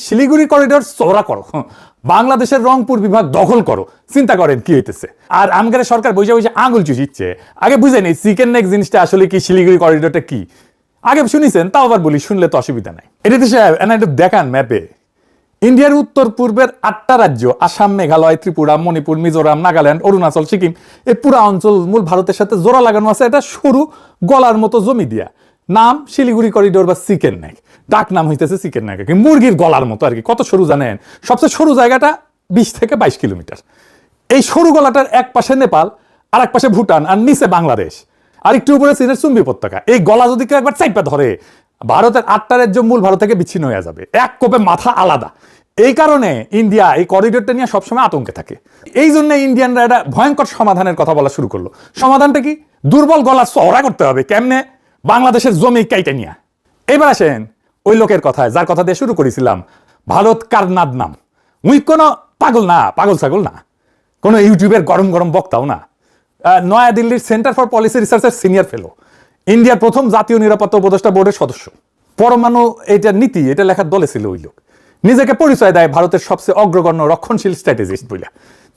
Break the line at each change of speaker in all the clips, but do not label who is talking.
Siliguri corridor চওড়া করো, বাংলাদেশের রংপুর বিভাগ দখল করো, চিন্তা করেন কি হইতেছে। আর আমগারে সরকার বসে বসে আঙুল চুষিচ্ছে। আগে বুঝে নেই চিকেন নেক জিনিসটা আসলে কি, শিলিগুড়ি করিডোরটা কি আগে শুনিছেন, তাও আবার বলি, শুনলে তো অসুবিধা নাই। এটা দেশে একটু দেখান ম্যাপে, ইন্ডিয়ার উত্তর পূর্বের 8টা রাজ্য, আসাম, মেঘালয়, ত্রিপুরা, মণিপুর, মিজোরাম, নাগাল্যান্ড, অরুণাচল, সিকিম, এই পুরা অঞ্চল মূল ভারতের সাথে জোড়া লাগানো আছে এটা সরু গলার মতো জমি দিয়া। নাম শিলিগুড়ি করিডোর বা চিকেন নেক, ডাক নাম হইতেছে চিকেন নেক, মুরগির গলার মতো আর কি। কত সরু জানেন? সবচেয়ে সরু জায়গাটা 20 থেকে 22 কিলোমিটার। এই সরু গলাটার এক পাশে নেপাল, আর এক পাশে ভুটান, আর নিচে বাংলাদেশ, আর একটু উপরে চীনের চুম্বি উপত্যকা। এই গলা যদি কেউ একবার চাইপা ধরে, ভারতের 8টা রাজ্য মূল ভারত থেকে বিচ্ছিন্ন হয়ে যাবে, এক কোপে মাথা আলাদা। এই কারণে ইন্ডিয়া এই করিডোরটা নিয়ে সবসময় আতঙ্কে থাকে। এই জন্য ইন্ডিয়ানরা একটা ভয়ঙ্কর সমাধানের কথা বলা শুরু করলো। সমাধানটা কি? দুর্বল গলা চওড়া করতে হবে। কেমনে? বাংলাদেশের জমি কাইটে নিয়ে। এবার আসেন ওই লোকের কথায়, যার কথা দিয়ে শুরু করেছিলাম, ভারত কারনাদ নাম। উই কোনো পাগল না, পাগল ছাগল না, কোনো ইউটিউবের গরম গরম বক্তাও না। নয়াদিল্লির সেন্টার ফর পলিসি রিসার্চের সিনিয়র ফেলো, ইন্ডিয়ার প্রথম জাতীয় নিরাপত্তা উপদেষ্টা বোর্ডের সদস্য, পরমাণু এটা নীতি এটা লেখার দলে ছিল ওই লোক। নিজেকে পরিচয় দেয় ভারতের সবচেয়ে অগ্রগণ্য রক্ষণশীল স্ট্র্যাটেজিস্ট বলে।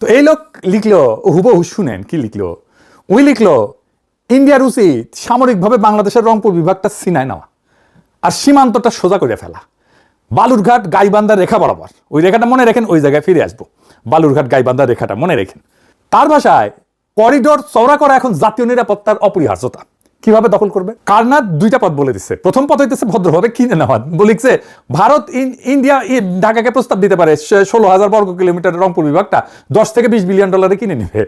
তো এই লোক লিখলো, হুবহু শুনেন কি লিখলো। ওই লিখলো, ইন্ডিয়ার উচিত সামরিকভাবে বাংলাদেশের রংপুর বিভাগটা সিনায় নেওয়া আর সীমান্তটা সোজা করে ফেলা, বালুরঘাট গাইবান্ধার রেখা বরাবর। ওই রেখাটা মনে রাখেন, ওই জায়গায় ফিরে আসবো। বালুরঘাট গাইবান্ধার রেখাটা মনে রাখেন। তার ভাষায় করিডোর চওড়া করা এখন জাতীয় নিরাপত্তার অপরিহার্যতা। কিভাবে দখল করবে? কারনাদ 2টা পথ বলে দিচ্ছে। প্রথম পথ হইতেছে ভদ্রভাবে কিনে নেওয়া। বলিছে ভারত ইন্ডিয়া ঢাকাকে প্রস্তাব দিতে পারে 16,000 বর্গ কিলোমিটার রংপুর বিভাগটা 10 থেকে 20 বিলিয়ন ডলারে কিনে নিবে।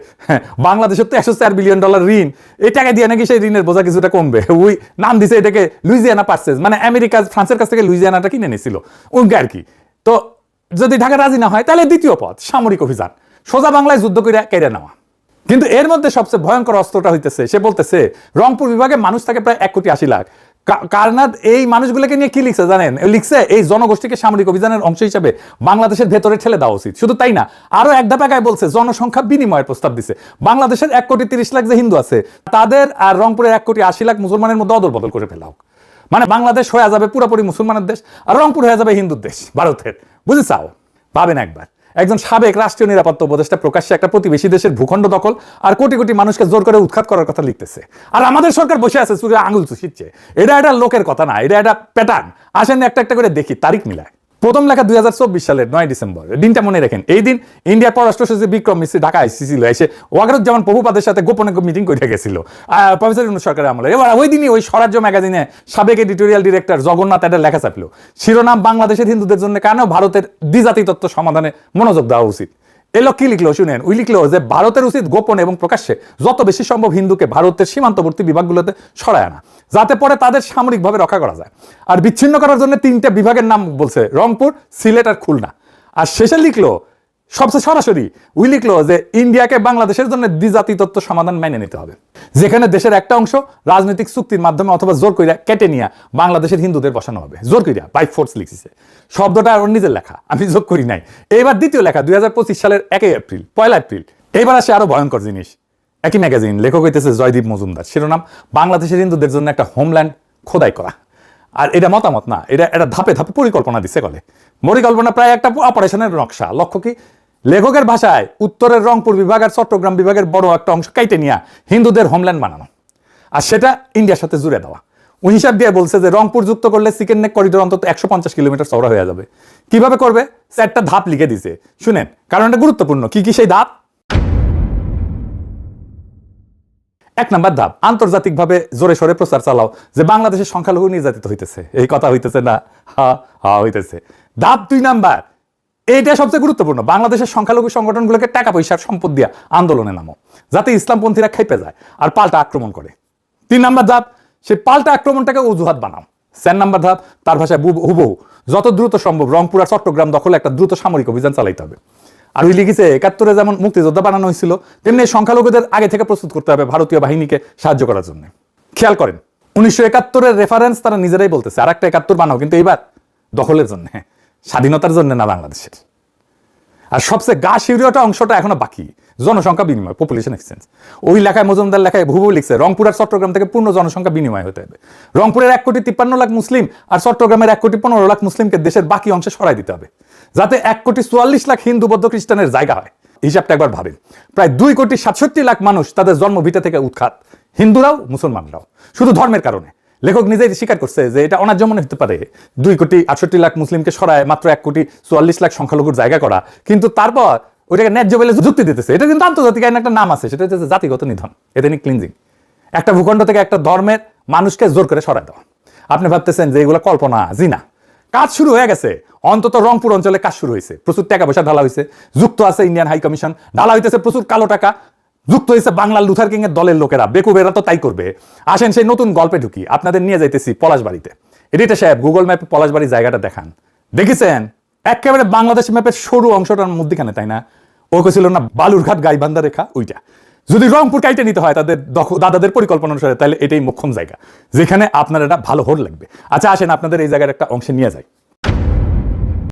বাংলাদেশের তো 104 বিলিয়ন ডলার ঋণ, এই টাকা দিয়ে নাকি সেই ঋণের বোঝা কিছুটা কমবে। ওই নাম দিছে এটাকে লুইজিয়ানা পারচেজ, মানে আমেরিকা ফ্রান্সের কাছ থেকে লুইজিয়ানাটা কিনে নিয়েছিল ওই আর কি। তো যদি ঢাকা রাজি না হয়, তাহলে দ্বিতীয় পথ সামরিক অভিযান, সোজা বাংলায় যুদ্ধ করে কেড়ে নেওয়া। কিন্তু এর মধ্যে সবচেয়ে ভয়ঙ্কর অস্ত্রটা হইতেছে, সে বলতেছে রংপুর বিভাগে মানুষ থাকে প্রায় 1,80,00,000। কারনাদ এই মানুষগুলোকে নিয়ে কি লিখছে জানেন? লিখছে এই জনগোষ্ঠীকে সামরিক অভিযানের অংশ হিসেবে বাংলাদেশের ভেতরে ঠেলে দেওয়া উচিত। শুধু তাই না, আরো এক ধাপায় বলছে জনসংখ্যা বিনিময়ের প্রস্তাব দিছে। বাংলাদেশের 1,30,00,000 যে হিন্দু আছে তাদের আর রংপুরের 1,80,00,000 মুসলমানের মধ্যে অদল বদল করে ফেলা হোক। মানে বাংলাদেশ হয়ে যাবে পুরোপুরি মুসলমানের দেশ, আর রংপুর হয়ে যাবে হিন্দুর দেশ ভারতের। বুঝে চাও? ভাবেন একবার, একজন সাবেক রাষ্ট্রীয় নিরাপত্তা উপদেষ্টা প্রকাশ্যে একটা প্রতিবেশী দেশের ভূখণ্ড দখল আর কোটি কোটি মানুষকে জোর করে উৎখাত করার কথা লিখতেছে, আর আমাদের সরকার বসে আছে চুরে আঙুল চুষিচ্ছে। এটা একটা লোকের কথা না, এটা একটা প্যাটার্ন। আসেন একটা একটা করে দেখি, তারিখ মিলায়। প্রথম লেখা 2024 সালের 9 ডিসেম্বর। দিনটা মনে রাখেন, এই দিন ইন্ডিয়ার পররাষ্ট্র সচিব বিক্রম মিশ্রি ঢাকা এসেছিল। এসে ওয়াকারুজ্জামান প্রভুপাদের সাথে গোপনে মিটিং করে গেছিল প্রফেসর ইউনূস সরকারের আমলে। এবার ওই দিনই ওই স্বরাজ্য ম্যাগাজিনে সাবেক এডিটোরিয়াল ডিরেক্টর জগন্নাথ একটা লেখা চাপলো, শিরোনাম বাংলাদেশের হিন্দুদের জন্য কেন ভারতের দ্বিজাতি তত্ত্ব সমাধানে মনোযোগ দেওয়া উচিত। এই লোক কি লিখলো শুনেন? ওই লিখলো যে ভারতের উচিত গোপনে এবং প্রকাশ্যে যত বেশি সম্ভব হিন্দুকে ভারতের সীমান্তবর্তী বিভাগগুলোতে সরায় আনা, যাতে পরে তাদের সামরিকভাবে রক্ষা করা যায়। আর বিচ্ছিন্ন করার জন্য 3টে বিভাগের নাম বলছে, রংপুর, সিলেট আর খুলনা। আর শেষে লিখলো সবচেয়ে সরাসরি, ওই লিখলো যে ইন্ডিয়াকে বাংলাদেশের জন্য দ্বিজাতি তত্ত্ব সমাধান মেনে নিতে হবে, যেখানে দেশের একটা অংশ রাজনৈতিক চুক্তির মাধ্যমে অথবা জোর কইরা কেটে নিয়ে বাংলাদেশের হিন্দুদের বসানো হবে। জোর কইরা, বাই ফোর্স লিখছে। শব্দটা ওর নিজের লেখা, আমি যোগ করি নাই। এইবার দ্বিতীয় লেখা 2025 সালের 1 এপ্রিল, 1 এপ্রিল। এইবার আসে আরো ভয়ঙ্কর জিনিস। একই ম্যাগাজিন, লেখক হইতেছে জয়দীপ মজুমদার, শিরোনাম বাংলাদেশের হিন্দুদের জন্য একটা হোমল্যান্ড খোদাই করা। আর এটা মতামত না, এটা একটা ধাপে ধাপে পরিকল্পনা দিচ্ছে। কলে পরিকল্পনা প্রায় একটা অপারেশনের নকশা। লক্ষ্য কি? লেখকের ভাষায় উত্তরের রংপুর বিভাগ আর চট্টগ্রাম বিভাগের বড় একটা অংশ কাইটে নিয়ে হিন্দুদের হোমল্যান্ড বানানো, আর সেটা ইন্ডিয়ার সাথে জুড়ে দেওয়া। ওই হিসাব দিয়ে বলছে যে রংপুর যুক্ত করলে চিকেন নেক করিডোর অন্তত 150 কিলোমিটার চওড়া হয়ে যাবে। কিভাবে করবে? একটা ধাপ লিখে দিছে, শুনেন, কারণ এটা গুরুত্বপূর্ণ। কি কি সেই ধাপ? 1 নাম্বার ধাপ, আন্তর্জাতিকভাবে জোরে সোরে প্রচার চালাও যে বাংলাদেশের সংখ্যালঘু নির্যাতিত হইতেছে। এই কথা হইতেছে না? হ্যাঁ হইতেছে। ধাপ 2 নাম্বার, এইটা সবচেয়ে গুরুত্বপূর্ণ, বাংলাদেশের সংখ্যালঘু সংগঠনগুলোকে টাকা পয়সার সম্পদ দিয়া আন্দোলনে নামো, যাতে ইসলামপন্থীরা খেপে যায় আর পাল্টা আক্রমণ করে। 3 নাম্বার ধাপ, সে পাল্টা আক্রমণটাকে অজুহাত বানাও। 4 নাম্বার ধাপ, তার ভাষায় হুবহু যত দ্রুত সম্ভব রংপুর আর চট্টগ্রাম দখলে একটা দ্রুত সামরিক অভিযান চালাইতে হবে। আর ওই লিখেছে 71-এ যেমন মুক্তিযোদ্ধা বানানো হয়েছিল, তেমনি সংখ্যালঘুদের আগে থেকে প্রস্তুত করতে হবে ভারতীয় বাহিনীকে সাহায্য করার জন্য। খেয়াল করেন, 1971-এর রেফারেন্স তারা নিজেরাই বলতেছে, আর একটা 71 বানাও, কিন্তু এইবার দখলের জন্য, স্বাধীনতার জন্য না, বাংলাদেশের। আর সবচেয়ে গা শিউরিয়াটা অংশটা এখনো বাকি, জনসংখ্যা বিনিময়, পপুলেশন এক্সচেঞ্জ। ওই লেখায় মজুমদার লেখায় ভুবু লিখছে রংপুর আর চট্টগ্রাম থেকে পূর্ণ জনসংখ্যা বিনিময় হতে হবে। রংপুরের 1,53,00,000 মুসলিম আর চট্টগ্রামের 1,15,00,000 মুসলিমকে দেশের বাকি অংশে সরাই দিতে হবে, যাতে 1,44,00,000 হিন্দু বৌদ্ধ খ্রিস্টানের জায়গা হয়। হিসাবটা একবার ভাবেন, প্রায় 2,67,00,000 মানুষ তাদের জন্মভিটা থেকে উৎখাত, হিন্দুরাও মুসলমানরাও, শুধু ধর্মের কারণে। লেখক নিজেই স্বীকার করছে যে এটা অন্যায্য মনে হতে পারে 2,68,00,000 মুসলিমকে সরায় মাত্র 1,44,00,000 সংখ্যালঘুর জায়গা করা, কিন্তু তারপর ওইটাকে ন্যায্য বলে যুক্তি দিতেছে। এটা কিন্তু আন্তর্জাতিক আইনে একটা নাম আছে, সেটা হচ্ছে জাতিগত নিধন, এথনিক ক্লিনজিং। একটা ভূখণ্ড থেকে একটা ধর্মের মানুষকে জোর করে সরায় দেওয়া। আপনি ভাবতেছেন যে এগুলো কল্পনা, জি না, কাজ শুরু হয়ে গেছে। অন্তত রংপুর অঞ্চলে কাজ শুরু হয়েছে, প্রচুর টাকা পয়সা ঢালা হয়েছে, যুক্ত আছে ইন্ডিয়ান হাই কমিশন, ঢালা হইতেছে প্রচুর কালো টাকা, যুক্ত হয়েছে বাংলার লুথার কিং এর দলের লোকেরা, বেকুবেরা তো তাই করবে। আসেন সেই নতুন গল্পে ঢুকি, আপনাদের নিয়ে যাইতেছি পলাশবাড়িতে। এডিটর সাহেব গুগল ম্যাপে পলাশবাড়ির জায়গাটা দেখান। দেখেছেন একেবারে বাংলাদেশ ম্যাপের সরু অংশটার মধ্যখানে, তাই না? ও ছিল না বালুরঘাট গাইবান্ধা রেখা, ওইটা যদি রংপুর কাইটে নিতে হয় তাদের দাদাদের পরিকল্পনা অনুসারে, তাহলে এটাই মোক্ষম জায়গা যেখানে আপনার এটা ভালো হোল লাগবে। আচ্ছা আসেন আপনাদের এই জায়গার একটা অংশে নিয়ে যাই।